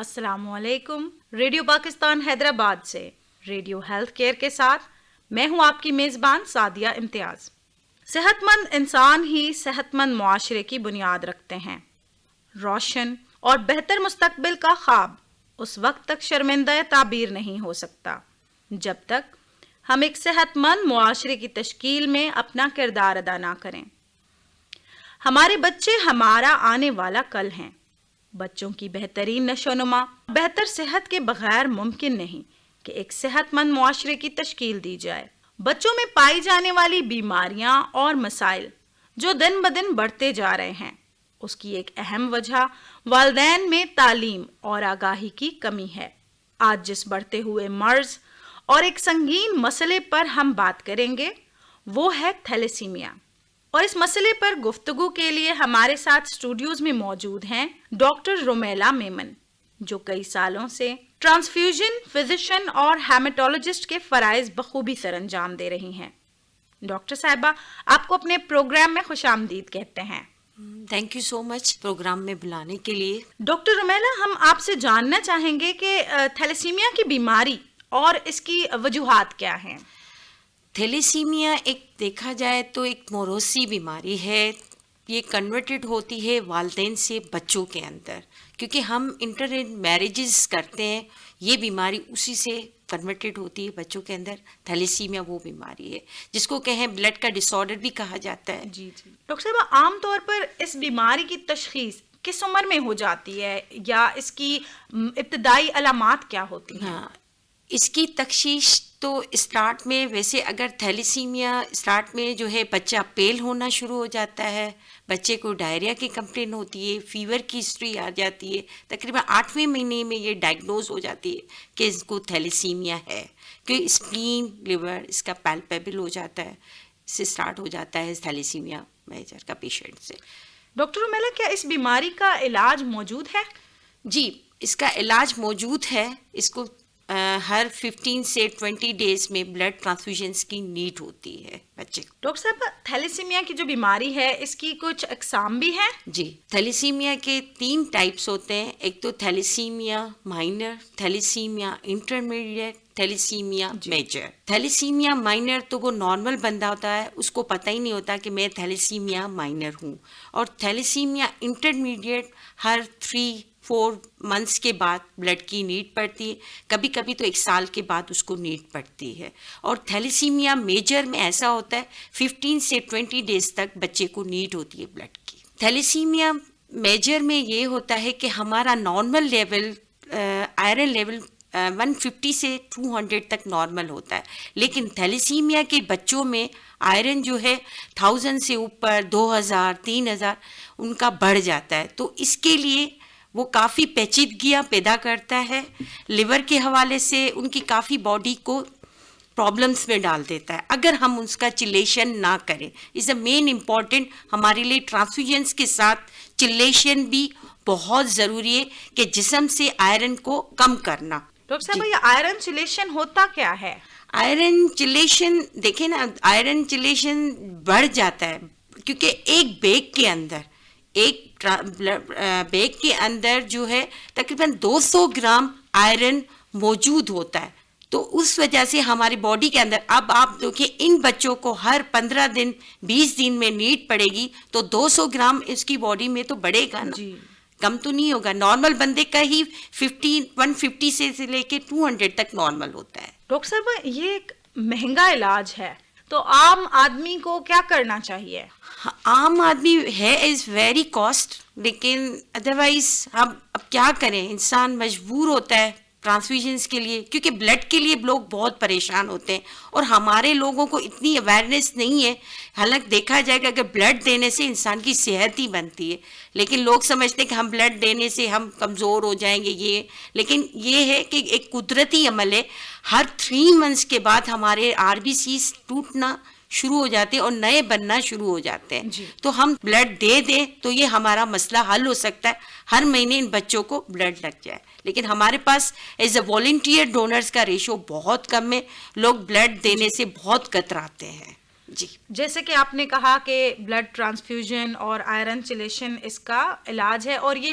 السلام علیکم. ریڈیو پاکستان حیدرآباد سے ریڈیو ہیلتھ کیئر کے ساتھ میں ہوں آپ کی میزبان سعدیہ امتیاز. صحت مند انسان ہی صحت مند معاشرے کی بنیاد رکھتے ہیں. روشن اور بہتر مستقبل کا خواب اس وقت تک شرمندہ تعبیر نہیں ہو سکتا جب تک ہم ایک صحت مند معاشرے کی تشکیل میں اپنا کردار ادا نہ کریں. ہمارے بچے ہمارا آنے والا کل ہیں. بچوں کی بہترین نشوونما بہتر صحت کے بغیر ممکن نہیں کہ ایک صحت مند معاشرے کی تشکیل دی جائے. بچوں میں پائی جانے والی بیماریاں اور مسائل جو دن بدن بڑھتے جا رہے ہیں، اس کی ایک اہم وجہ والدین میں تعلیم اور آگاہی کی کمی ہے. آج جس بڑھتے ہوئے مرض اور ایک سنگین مسئلے پر ہم بات کریں گے وہ ہے تھیلیسیمیا. اور اس مسئلے پر گفتگو کے لیے ہمارے ساتھ اسٹوڈیوز میں موجود ہیں ڈاکٹر رومیلا میمن، جو کئی سالوں سے ٹرانسفیوژن فزیشین اور ہیماٹولوجسٹ کے فرائض بخوبی سر انجام دے رہی ہیں. ڈاکٹر صاحبہ، آپ کو اپنے پروگرام میں خوش آمدید کہتے ہیں. Thank you so much program میں بلانے کے لیے. ڈاکٹر رومیلا، ہم آپ سے جاننا چاہیں گے کہ تھیلیسیمیا کی بیماری اور اس کی وجوہات کیا ہیں؟ تھیلیسیمیا ایک دیکھا جائے تو ایک موروثی بیماری ہے. یہ کنورٹڈ ہوتی ہے والدین سے بچوں کے اندر، کیونکہ ہم انٹر میرجز کرتے ہیں. یہ بیماری اسی سے کنورٹڈ ہوتی ہے بچوں کے اندر. تھیلیسیمیا وہ بیماری ہے جس کو کہیں بلڈ کا ڈس آرڈر بھی کہا جاتا ہے. جی ڈاکٹر صاحبہ، عام طور پر اس بیماری کی تشخیص کس عمر میں ہو جاتی ہے یا اس کی ابتدائی علامات کیا ہوتی ہیں؟ ہاں، اس کی تشخیص تو اسٹارٹ میں، ویسے اگر تھیلیسیمیا اسٹارٹ میں جو ہے بچہ پیل ہونا شروع ہو جاتا ہے، بچے کو ڈائریا کی کمپلین ہوتی ہے، فیور کی ہسٹری آ جاتی ہے. تقریباً 8ویں مہینے میں یہ ڈائگنوز ہو جاتی ہے کہ اس کو تھیلیسیمیا ہے، کہ اسپلین لیور اس کا پیلپیبل ہو جاتا ہے. اس سے اسٹارٹ ہو جاتا ہے تھیلیسیمیا میجر کا پیشنٹ سے. ڈاکٹر رومیلا، کیا اس بیماری کا علاج موجود ہے؟ جی، اس کا علاج موجود ہے. اس کو ہر 15 سے 20 ڈیز میں بلڈ ٹرانسفیوژنس کی نیڈ ہوتی ہے بچے کو. ڈاکٹر صاحب، تھیلیسیمیا کی جو بیماری ہے اس کی کچھ اقسام بھی ہیں؟ جی، تھیلیسیمیا کے 3 ٹائپس ہوتے ہیں. ایک تو thalassemia minor, thalassemia intermediate, thalassemia major. Thalassemia minor تو وہ نارمل بندہ ہوتا ہے، اس کو پتہ ہی نہیں ہوتا کہ میں تھیلیسیمیا مائنر ہوں. اور تھیلیسیمیا انٹرمیڈیٹ ہر 3-4 منتھس کے بعد بلڈ کی نیڈ پڑتی ہے. کبھی کبھی تو 1 سال کے بعد اس کو نیڈ پڑتی ہے. اور تھیلیسیمیا میجر میں ایسا ہوتا ہے 15 سے 20 ڈیز تک بچے کو نیڈ ہوتی ہے بلڈ کی. تھیلیسیمیا میجر میں یہ ہوتا ہے کہ ہمارا نارمل لیول آئرن لیول 150 سے 200 تک نارمل ہوتا ہے، لیکن تھیلیسیمیا کے بچوں میں آئرن جو ہے 1000 سے اوپر 2000 3000 ان کا بڑھ جاتا ہے. تو اس کے لیے وہ کافی پیچیدگیاں پیدا کرتا ہے. لیور کے حوالے سے ان کی کافی باڈی کو پرابلمس میں ڈال دیتا ہے اگر ہم اس کا چلیشن نہ کریں. از اے مین امپورٹنٹ ہمارے لیے ٹرانسفیوژنس کے ساتھ چلیشن بھی بہت ضروری ہے کہ جسم سے آئرن کو کم کرنا. ڈاکٹر صاحب، یہ آئرن چلیشن ہوتا کیا ہے؟ آئرن چلیشن دیکھیں نا، آئرن چلیشن بڑھ جاتا ہے کیونکہ ایک بیگ کے اندر جو ہے تقریباً 200 گرام آئرن موجود ہوتا ہے. تو اس وجہ سے ہماری باڈی کے اندر، اب آپ دیکھیں ان بچوں کو ہر 15 دن 20 دن میں نیڈ پڑے گی تو 200 گرام اس کی باڈی میں تو بڑھے گا نا. جی، کم تو نہیں ہوگا. نارمل بندے کا ہی 150 سے لے کے 200 تک نارمل ہوتا ہے. ڈاکٹر صاحب، یہ ایک مہنگا علاج ہے، تو عام آدمی کو کیا کرنا چاہیے؟ عام آدمی ہے از ویری کاسٹ، لیکن ادروائز ہم اب کیا کریں، انسان مجبور ہوتا ہے ٹرانسفیوژنس کے لیے، کیونکہ بلڈ کے لیے لوگ بہت پریشان ہوتے ہیں اور ہمارے لوگوں کو اتنی اویئرنیس نہیں ہے. حالانکہ دیکھا جائے کہ اگر بلڈ دینے سے انسان کی صحت ہی بنتی ہے، لیکن لوگ سمجھتے ہیں کہ ہم بلڈ دینے سے ہم کمزور ہو جائیں گے. لیکن یہ ہے کہ ایک قدرتی عمل ہے. ہر 3 منتھس کے بعد ہمارے RBCs ٹوٹنا شروع ہو جاتے ہیں اور نئے بننا شروع ہو جاتے ہیں. تو ہم بلڈ دے دیں تو یہ ہمارا مسئلہ حل ہو سکتا ہے. ہر مہینے ان بچوں کو بلڈ لگ جائے. لیکن ہمارے پاس ایز اے والنٹیئر ڈونرز کا ریشو بہت کم ہے. لوگ بلڈ دینے سے بہت کتراتے ہیں. جی، جیسے کہ آپ نے کہا کہ بلڈ ٹرانسفیوژن اور آئرن چلیشن اس کا علاج ہے، اور یہ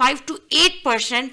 5 to 8%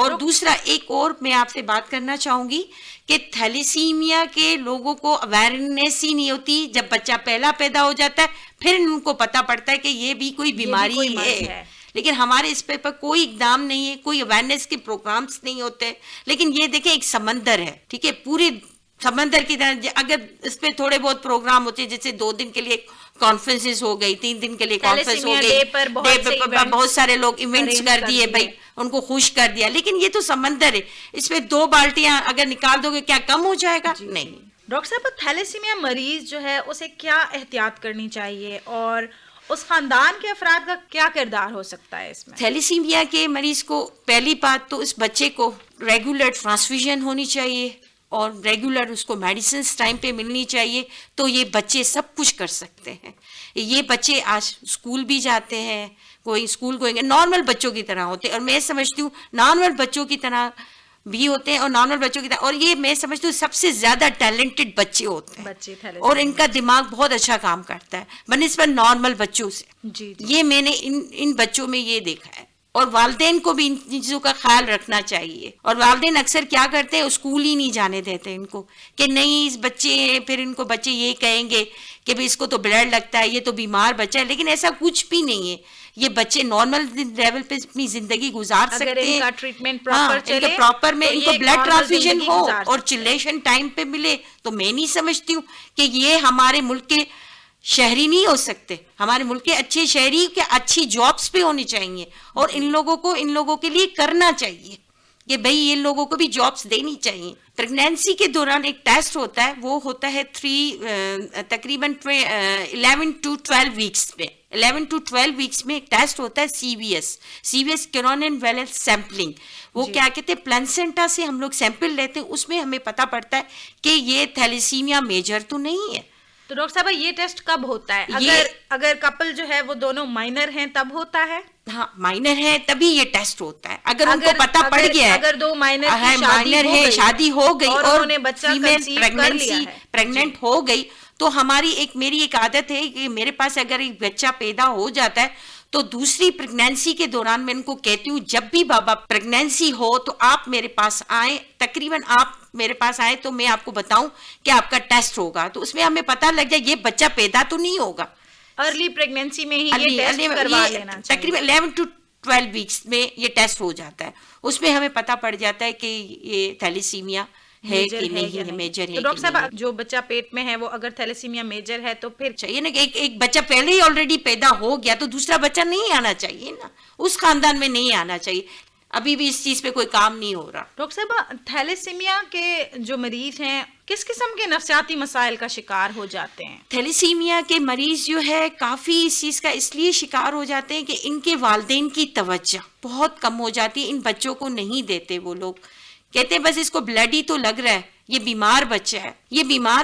اور دوسرا ایک اور میں آپ سے بات کرنا چاہوں گی کہ تھیلیسیمیا کے لوگوں کو اویئرنیس ہی نہیں ہوتی. جب بچہ پہلا پیدا ہو جاتا ہے پھر ان کو پتہ پڑتا ہے کہ یہ بھی کوئی بیماری ہے. لیکن ہمارے اس پہ کوئی اقدام نہیں ہے, کوئی اویئرنیس کے پروگرامز نہیں ہوتے. لیکن یہ دیکھیں ایک سمندر ہے, ٹھیک ہے, پورے سمندر کی طرح. اگر اس پہ تھوڑے بہت پروگرام ہوتے ہیں, جیسے 2 دن کے لیے کانفرنسز ہو گئی, 3 دن کے لیے کانفرنس ہو گئی, بہت سارے لوگ ایونٹس کر دیے, بھائی ان کو خوش کر دیا. لیکن یہ تو سمندر ہے, اس میں 2 بالٹیاں اگر نکال دو گے کیا کم ہو جائے گا؟ نہیں. ڈاکٹر صاحب, تھیلیسیمیا مریض جو ہے اسے کیا احتیاط کرنی چاہیے اور اس خاندان کے افراد کا کیا کردار ہو سکتا ہے اس میں؟ تھیلیسیمیا کے مریض کو پہلی بات تو اس بچے کو ریگولر ٹرانسفیوژن ہونی چاہیے اور ریگولر اس کو میڈیسنس ٹائم پہ ملنی چاہیے. تو یہ بچے سب کچھ کر سکتے ہیں. یہ بچے آج اسکول بھی جاتے ہیں, کوئی اسکول گوئنگ نارمل بچوں کی طرح ہوتے ہیں, اور میں سمجھتی ہوں نارمل بچوں کی طرح بھی ہوتے ہیں اور نارمل بچوں کی طرح, اور یہ میں سمجھتی ہوں سب سے زیادہ ٹیلنٹڈ بچے ہوتے ہیں اور ان کا دماغ بہت اچھا کام کرتا ہے بنسبت نارمل بچوں سے. یہ میں نے ان بچوں میں یہ دیکھا ہے. اور والدین کو بھی ان چیزوں کا خیال رکھنا چاہیے. اور والدین اکثر کیا کرتے ہیں, اسکول ہی نہیں جانے دیتے ان کو, کہ نہیں اس بچے ہیں, پھر ان کو بچے یہ کہیں گے کہ بھئی اس کو تو بلڈ لگتا ہے, یہ تو بیمار بچہ ہے. لیکن ایسا کچھ بھی نہیں ہے, یہ بچے نارمل لیول پہ اپنی زندگی گزار سکتے ہیں. ان کا ٹریٹمنٹ پراپر میں ان کو بلڈ ٹرانسفیوژن ہو اور چلیشن ٹائم پہ ملے, تو میں نہیں سمجھتی ہوں کہ یہ ہمارے ملک کے شہری نہیں ہو سکتے. ہمارے ملک کے اچھے شہری کے اچھی جابس پہ ہونی چاہیے, اور ان لوگوں کے لیے کرنا چاہیے کہ بھئی یہ لوگوں کو بھی جابس دینی چاہیے. پریگنینسی کے دوران ایک ٹیسٹ ہوتا ہے, وہ ہوتا ہے تقریباً 11 to 12 ویکس میں. 11 to 12 ویکس میں ایک ٹیسٹ ہوتا ہے CVS کرونن ویلنس سیمپلنگ. وہ کیا کہتے ہیں, پلانسنٹا سے ہم لوگ سیمپل لیتے ہیں, اس میں ہمیں پتہ پڑتا ہے کہ یہ تھیلیسیمیا میجر تو نہیں ہے. تو ڈاکٹر صاحب یہ ٹیسٹ کب ہوتا ہے؟ اگر کپل جو ہے وہ دونوں مائنر ہیں تب ہوتا ہے؟ ہاں مائنر ہے تبھی یہ ٹیسٹ ہوتا ہے. اگر ان کو پتہ پڑ گیا ہے, اگر 2 مائنر ہے, شادی ہو گئی اور فیمیل پریگننٹ ہو گئی, تو میری ایک عادت ہے کہ میرے پاس اگر ایک بچہ پیدا ہو جاتا ہے تو دوسری پریگنینسی کے دوران میں ان کو کہتی ہوں جب بھی بابا پریگنینسی ہو تو آپ میرے پاس آئیں, تقریباً آپ میرے پاس آئیں تو میں آپ کو بتاؤں کہ آپ کا ٹیسٹ ہوگا. تو اس میں ہمیں پتہ لگ جائے یہ بچہ پیدا تو نہیں ہوگا. ارلی پریگنینسی میں ہی یہ ٹیسٹ کروا لینا چاہیے. تقریباً 11 to 12 ویکس میں یہ ٹیسٹ ہو جاتا ہے. اس میں ہمیں پتہ پڑ جاتا ہے کہ یہ تھیلیسیمیا ہے کہ نہیں ہے, میجر ہے. تو ڈاکٹر صاحب جو بچہ پیٹ میں ہے وہ اگر تھیلیسیمیا میجر ہے تو پھر چاہیے نا کہ ایک بچہ پہلے ہی آلریڈی پیدا ہو گیا تو دوسرا بچہ نہیں آنا چاہیے نا, اس خاندان میں نہیں آنا چاہیے. ابھی بھی اس چیز پہ کوئی کام نہیں ہو رہا. ڈاکٹر صاحب تھیلیسیمیا کے جو مریض ہیں کس قسم کے نفسیاتی مسائل کا شکار ہو جاتے ہیں؟ تھیلیسیمیا کے مریض جو ہے کافی اس چیز کا اس لیے شکار ہو جاتے ہیں کہ ان کے والدین کی توجہ بہت کم ہو جاتی ہے. ان بچوں کو نہیں دیتے, وہ لوگ کہتے ہیں بس اس کو بلڈ ہی تو لگ رہا ہے, یہ بیمار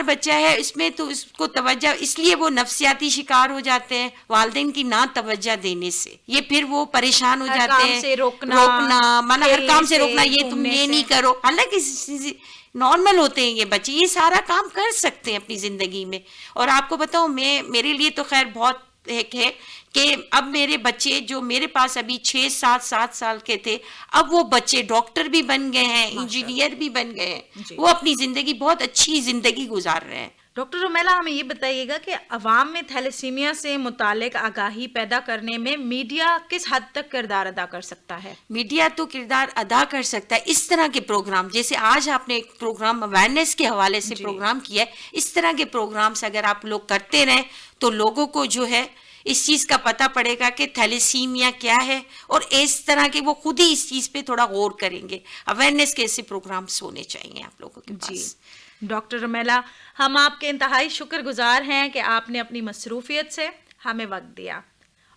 بچہ ہے, اس میں تو اس کو توجہ, اس لیے وہ نفسیاتی شکار ہو جاتے ہیں والدین کی نہ توجہ دینے سے. یہ پھر وہ پریشان ہو جاتے ہیں, روکنا مانا ہر کام سے روکنا, یہ تم یہ نہیں کرو. حالانکہ نارمل ہوتے ہیں یہ بچے, یہ سارا کام کر سکتے ہیں اپنی زندگی میں. اور آپ کو بتاؤں میرے لیے تو خیر بہت ایک ہے کہ اب میرے بچے جو میرے پاس ابھی 6-7 سال کے تھے, اب وہ بچے ڈاکٹر بھی بن گئے ہیں, انجینئر بھی بن گئے ہیں, وہ اپنی زندگی بہت اچھی زندگی گزار رہے ہیں. ڈاکٹر رومیلا ہمیں یہ بتائیے گا کہ عوام میں تھیلیسیمیا سے متعلق آگاہی پیدا کرنے میں میڈیا کس حد تک کردار ادا کر سکتا ہے؟ میڈیا تو کردار ادا کر سکتا ہے. اس طرح کے پروگرام جیسے آج آپ نے ایک پروگرام اویئرنیس کے حوالے سے پروگرام کیا ہے, اس طرح کے پروگرامز اگر آپ لوگ کرتے رہیں تو لوگوں کو جو ہے اس چیز کا پتہ پڑے گا کہ تھیلیسیمیا کیا ہے, اور اس طرح کے وہ خود ہی اس چیز پہ تھوڑا غور کریں گے. اویئرنیس کے ایسے پروگرامز ہونے چاہیے آپ لوگوں کے پاس. ڈاکٹر رومیلا, ہم آپ کے انتہائی شکر گزار ہیں کہ آپ نے اپنی مصروفیت سے ہمیں وقت دیا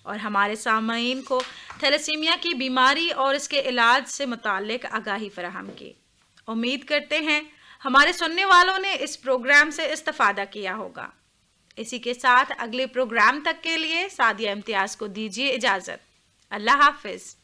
اور ہمارے سامعین کو تھیلیسیمیا کی بیماری اور اس کے علاج سے متعلق آگاہی فراہم کی. امید کرتے ہیں ہمارے سننے والوں نے اس پروگرام سے استفادہ کیا ہوگا. اسی کے ساتھ اگلے پروگرام تک کے لیے سعدیہ امتیاز کو دیجیے اجازت. اللہ حافظ.